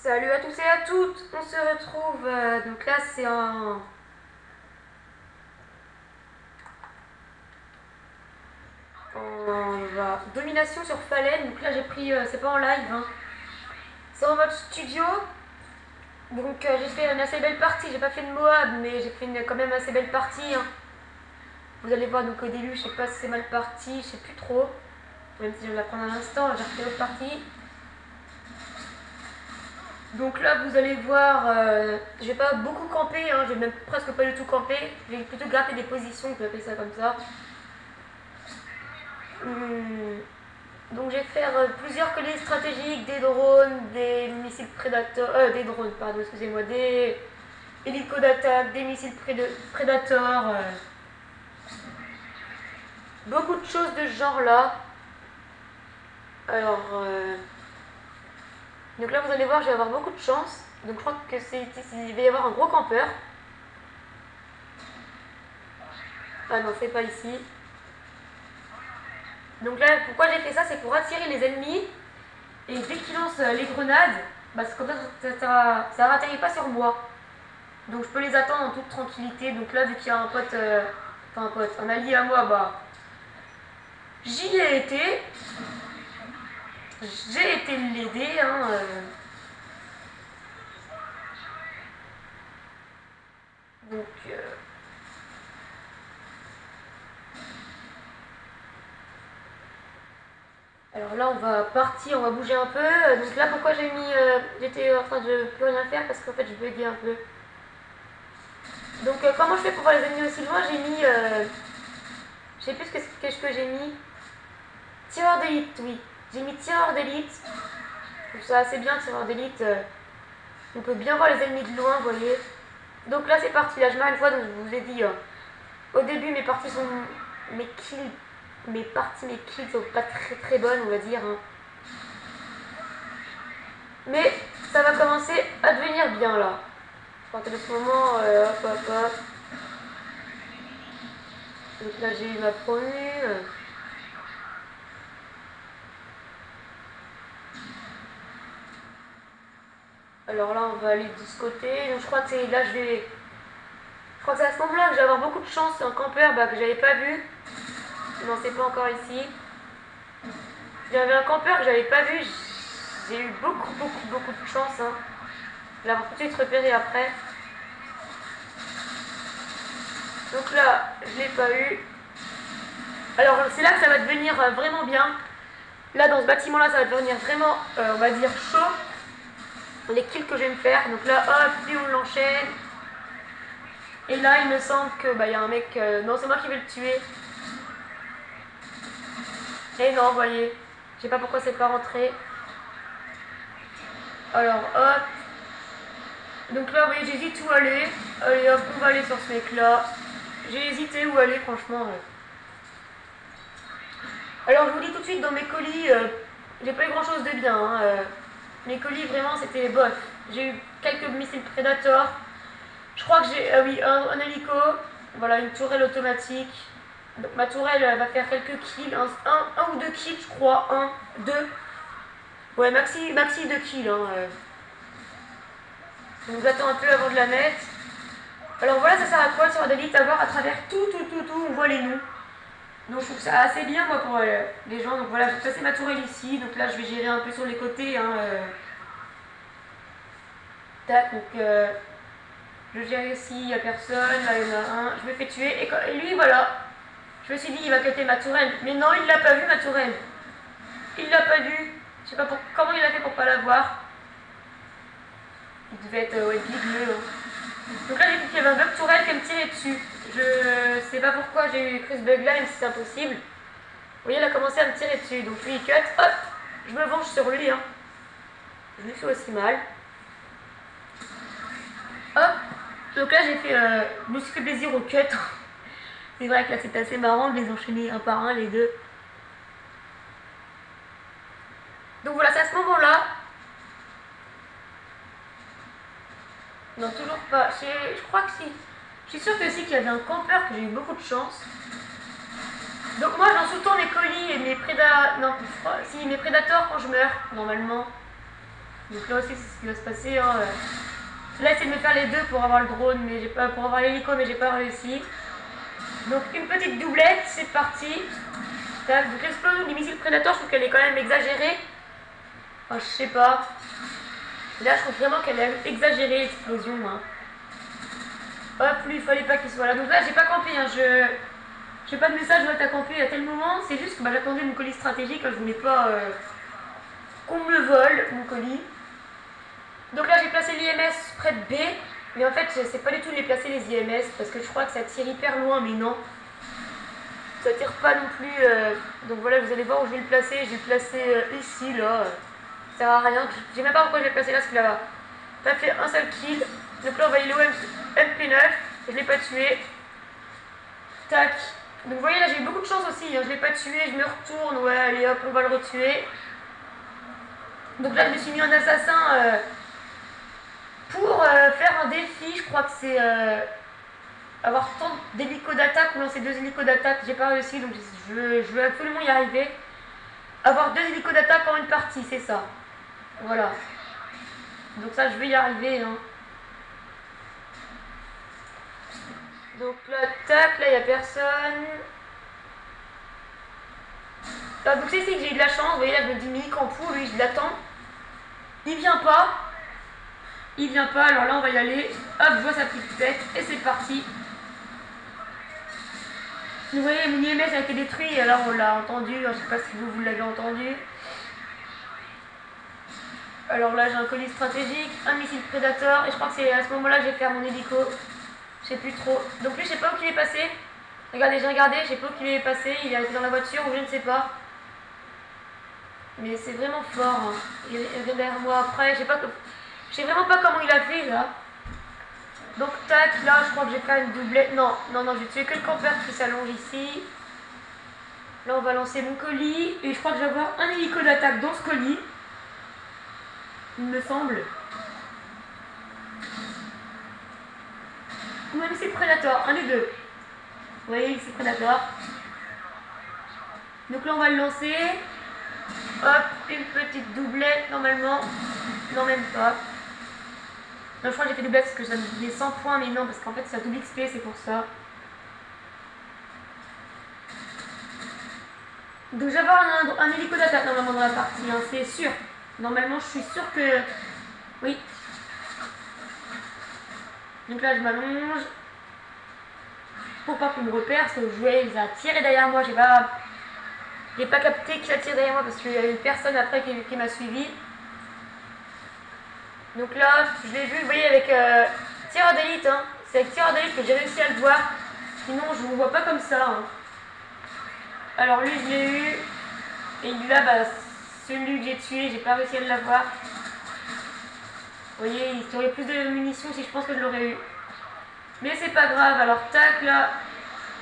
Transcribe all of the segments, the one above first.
Salut à tous et à toutes, on se retrouve, donc là c'est domination sur Fallen, donc là j'ai pris, c'est pas en live, hein. C'est en mode studio, donc j'ai fait une assez belle partie, j'ai pas fait de Moab, mais j'ai fait quand même assez belle partie, hein. Vous allez voir, donc au début je sais pas si c'est mal parti, je sais plus trop, même si je vais la prendre à l'instant, j'ai refait l'autre partie. Donc là vous allez voir, je vais pas beaucoup camper, hein, je vais même presque pas du tout camper, je vais plutôt gratter des positions, je vais appeler ça comme ça. Donc je vais faire plusieurs colliers stratégiques, des drones, des missiles prédateurs, des drones, pardon, excusez-moi, des hélicos d'attaque, des missiles prédateurs, beaucoup de choses de ce genre-là. Alors, donc là vous allez voir, je vais avoir beaucoup de chance. Donc je crois que il va y avoir un gros campeur. Ah non, c'est pas ici. Donc là, pourquoi j'ai fait ça, c'est pour attirer les ennemis. Et dès qu'ils lancent les grenades, bah, comme ça n'atterrit pas sur moi. Donc je peux les attendre en toute tranquillité. Donc là, vu qu'il y a un pote, un allié à moi, bah j'y ai été. J'ai été l'aider, hein. Donc alors là, on va partir, on va bouger un peu. Donc là, pourquoi j'ai mis, j'étais en train de plus rien faire parce qu'en fait, je buguais un peu. Donc comment je fais pour voir les ennemis aussi loin? J'ai mis, je sais plus ce que j'ai mis. Tireur d'élite, oui. J'ai mis tireur d'élite. Je trouve ça assez bien, tireur d'élite. On peut bien voir les ennemis de loin, vous voyez. Donc là, c'est parti. Là, je mets une fois, donc je vous ai dit, au début, mes parties sont. Mes kills sont pas très très bonnes, on va dire, hein. Mais ça va commencer à devenir bien là. À partir de ce moment, hop hop hop. Donc là, j'ai eu ma promue. Alors là, on va aller de ce côté. Donc je crois que c'est là, je crois que c'est à ce moment-là que je vais avoir beaucoup de chance. Un campeur que j'avais pas vu. Non, c'est pas encore ici. J'avais un campeur que j'avais pas vu. J'ai eu beaucoup de chance, hein. Je vais l'avoir tout de suite repéré après. Donc là, je l'ai pas eu. Alors c'est là que ça va devenir vraiment bien. Là, dans ce bâtiment-là, ça va devenir vraiment, on va dire, chaud. Les kills que je vais me faire. Donc là, hop, puis on l'enchaîne. Et là, il me semble que y a un mec. Non, c'est moi qui vais le tuer. Et non, vous voyez. Je sais pas pourquoi c'est pas rentré. Alors, hop. Donc là, vous voyez, j'hésite où aller. Allez, hop, on va aller sur ce mec-là. J'ai hésité où aller, franchement. Alors, je vous dis tout de suite, dans mes colis, j'ai pas eu grand-chose de bien, hein. Mes colis, vraiment, c'était bof. J'ai eu quelques missiles Predator. Je crois que j'ai, oui, un hélico. Voilà, une tourelle automatique. Donc ma tourelle va faire quelques kills, un ou deux kills je crois, un, deux. Ouais, maxi 2 kills, hein. Donc j'attends un peu avant de la mettre. Alors voilà, ça sert à quoi sur d'élite à voir à travers tout, on voit les noms. Donc je trouve ça assez bien moi pour les gens. Donc voilà, je vais passer ma tourelle ici, donc là je vais gérer un peu sur les côtés, hein. Tac, donc je gère ici, il n'y a personne, là il y en a un, je me fais tuer, et lui voilà. Je me suis dit, il va cutter ma tourelle. Mais non, il l'a pas vu, ma tourelle. Il l'a pas vu. Je sais pas comment il a fait pour pas la voir. Il devait être bigleux, hein. Donc là, j'ai vu qu'il y avait un bug tourelle qui me tirait dessus. Je sais pas pourquoi j'ai eu ce bug là, même si c'est impossible. Vous voyez, il a commencé à me tirer dessus. Donc lui, il cut. Hop, je me venge sur lui, hein. Je lui fais aussi mal. Hop. Donc là, j'ai fait. Je me suis fait plaisir au cut. C'est vrai que là, c'est assez marrant de les enchaîner un par un, les deux. Donc voilà, c'est à ce moment-là. Non, toujours pas. Je crois que si. Je suis sûre que si, qu'il y avait un campeur, que j'ai eu beaucoup de chance. Donc moi, j'en sous-tends mes colis et mes prédateurs. Non, si, mes prédateurs quand je meurs, normalement. Donc là aussi c'est ce qui va se passer. Hein. Là essayer de me faire les deux pour avoir le drone, mais j'ai pas pour avoir l'hélico, mais j'ai pas réussi. Donc une petite doublette, c'est parti. Tac, donc l'explosion du missile Predator, je trouve qu'elle est quand même exagérée. Enfin, je sais pas. Là je trouve vraiment qu'elle est exagérée l'explosion. Hein. Hop, lui il fallait pas qu'il soit là. Donc là j'ai pas campé, hein. Je fais pas de message, ouais, t'as campé à tel moment. C'est juste que bah, j'attendais mon colis stratégique, je voulais pas qu'on me le vole, mon colis. Donc là j'ai placé l'IMS près de B. Mais en fait je sais pas du tout les placer les IMS parce que je crois que ça tire hyper loin, mais non. Ça tire pas non plus. Donc voilà, vous allez voir où je vais le placer. Je vais le placer ici, là. Ça sert à rien. Je sais même pas pourquoi je vais le placer là, ce qu'il a pas fait un seul kill. Donc là on va y aller au MP9. Je l'ai pas tué. Tac. Donc vous voyez là j'ai eu beaucoup de chance aussi, hein. Je l'ai pas tué, je me retourne, ouais allez hop on va le retuer. Donc là je me suis mis en assassin pour faire un défi, je crois que c'est avoir tant d'hélicos d'attaque ou lancer 2 hélicos d'attaque, j'ai pas réussi donc je veux absolument y arriver. Avoir 2 hélicos d'attaque en une partie, c'est ça. Voilà. Donc ça je vais y arriver. Hein. Donc là, tac, là il n'y a personne. Ah, donc c'est ici que j'ai eu de la chance, vous voyez là je me dis Mini Campou, lui je l'attends. Il vient pas. Il vient pas, alors là on va y aller. Hop, je vois sa petite tête et c'est parti. Vous voyez, mon IMS a été détruit, alors on l'a entendu, je sais pas si vous l'avez entendu. Alors là j'ai un colis stratégique, un missile Predator, et je crois que c'est à ce moment-là que je vais faire mon hélico. Je sais plus trop. Donc lui je sais pas où il est passé. Regardez, j'ai regardé, je sais pas où il est passé, il est dans la voiture ou je ne sais pas. Mais c'est vraiment fort. Hein. Il vient derrière moi après, je sais vraiment pas comment il a fait là. Donc tac, là je crois que j'ai fait une doublette. Non, j'ai tué que le campeur qui s'allonge ici. Là on va lancer mon colis. Et je crois que je vais avoir un hélico d'attaque dans ce colis. Il me semble. Ou même c'est Predator, un des deux. Vous voyez, c'est Predator. Donc là on va le lancer. Hop, une petite doublette normalement. Non, même pas. Non, je crois que j'ai fait doublette parce que ça me donnait 100 points, mais non, parce qu'en fait c'est un double XP, c'est pour ça. Donc je vais avoir un hélico d'attaque normalement dans la partie, hein, c'est sûr. Normalement je suis sûr que... Oui. Donc là je m'allonge. Pour pas qu'on me repère, parce que le jouet il a tiré derrière moi, j'ai pas capté qu'il a tiré derrière moi parce qu'il y a une personne après qui m'a suivi. Donc là, je l'ai vu, vous voyez, avec tireur d'élite. Hein. C'est avec tireur d'élite que j'ai réussi à le voir. Sinon, je ne vous vois pas comme ça. Hein. Alors lui, je l'ai eu. Et là, bah, celui que j'ai tué, j'ai pas réussi à l'avoir. Vous voyez, il aurait plus de munitions si je pense que je l'aurais eu. Mais c'est pas grave. Alors, tac, là,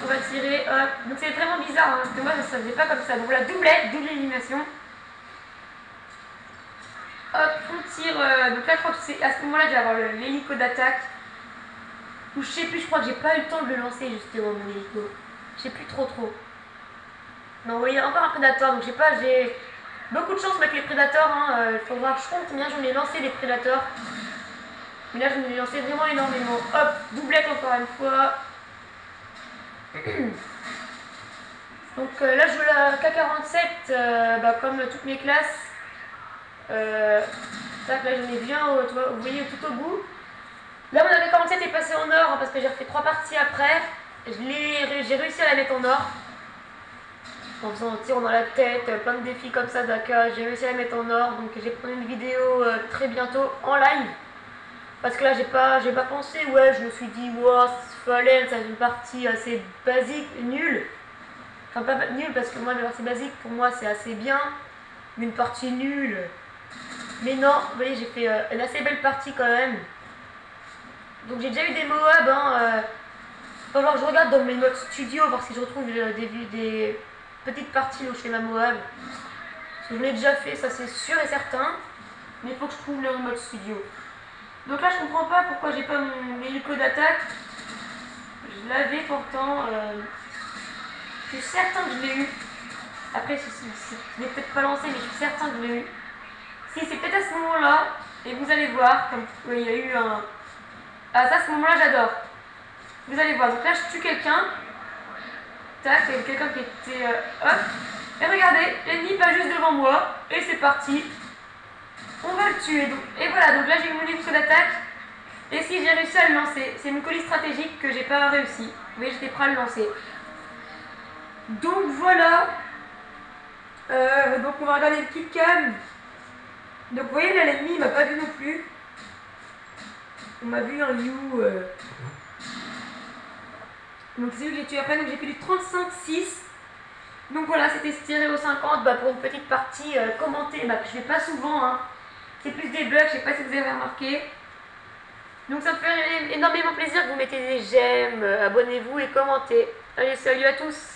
on va tirer. Hop. Donc c'est vraiment bizarre, hein, parce que moi, ça faisait pas comme ça. Donc la doublette, double élimination. Hop, on tire. Donc là, je crois que c'est à ce moment-là, je vais avoir l'hélico d'attaque. Ou je sais plus, je crois que j'ai pas eu le temps de le lancer justement, mon hélico. Je sais plus trop. Non, vous voyez, encore un prédateur. Donc j'ai beaucoup de chance avec les prédateurs. Hein. Il faudra que je compte combien j'en ai lancé des prédateurs. Mais là, j'en ai lancé vraiment énormément. Hop, doublette encore une fois. Donc là, je joue la K47 comme toutes mes classes. Tac, là j'en ai vu un, vous voyez, tout au bout. Là mon AK-47 est passé en or hein, parce que j'ai refait 3 parties après. J'ai réussi à la mettre en or. En faisant un tir dans la tête, plein de défis comme ça d'AK, j'ai réussi à la mettre en or. Donc j'ai pris une vidéo très bientôt en live. Parce que là j'ai pas pensé, ouais, je me suis dit, wow, fallait, ça c'est une partie assez basique, nulle. Enfin pas nulle parce que moi la partie basique pour moi c'est assez bien. Mais une partie nulle. Mais non, vous voyez, j'ai fait une assez belle partie quand même. Donc j'ai déjà eu des Moab. Hein, alors je regarde dans mes modes studio, voir si je retrouve des petites parties où je fais ma Moab. Parce que je l'ai déjà fait, ça c'est sûr et certain. Mais il faut que je trouve le mode studio. Donc là je comprends pas pourquoi j'ai pas mon hélico d'attaque. Je l'avais pourtant. Je suis certain que je l'ai eu. Après, je l'ai peut-être pas lancé, mais je suis certain que je l'ai eu. Si c'est peut-être à ce moment-là, et vous allez voir, comme oui, il y a eu un... Ah ça, à ce moment-là, j'adore. Vous allez voir, donc là, je tue quelqu'un. Tac, il y a quelqu'un qui était... hop. Et regardez, l'ennemi passe juste devant moi, et c'est parti. On va le tuer. Donc, et voilà, donc là, j'ai eu mon niveau d'attaque. Et si j'ai réussi à le lancer, c'est une colis stratégique que j'ai pas réussi. Vous voyez, j'étais prêt à le lancer. Donc voilà. Donc on va regarder le kill cam. Donc vous voyez là, l'ennemi il m'a pas vu non plus. On m'a vu un you. Donc c'est lui que j'ai tué après. Donc j'ai fait du 35-6. Donc voilà, c'était Stereo 50 pour une petite partie commentée. Que je fais pas souvent. Hein. C'est plus des bugs, je sais pas si vous avez remarqué. Donc ça me fait énormément plaisir que vous mettez des j'aime, abonnez-vous et commentez. Allez, salut à tous!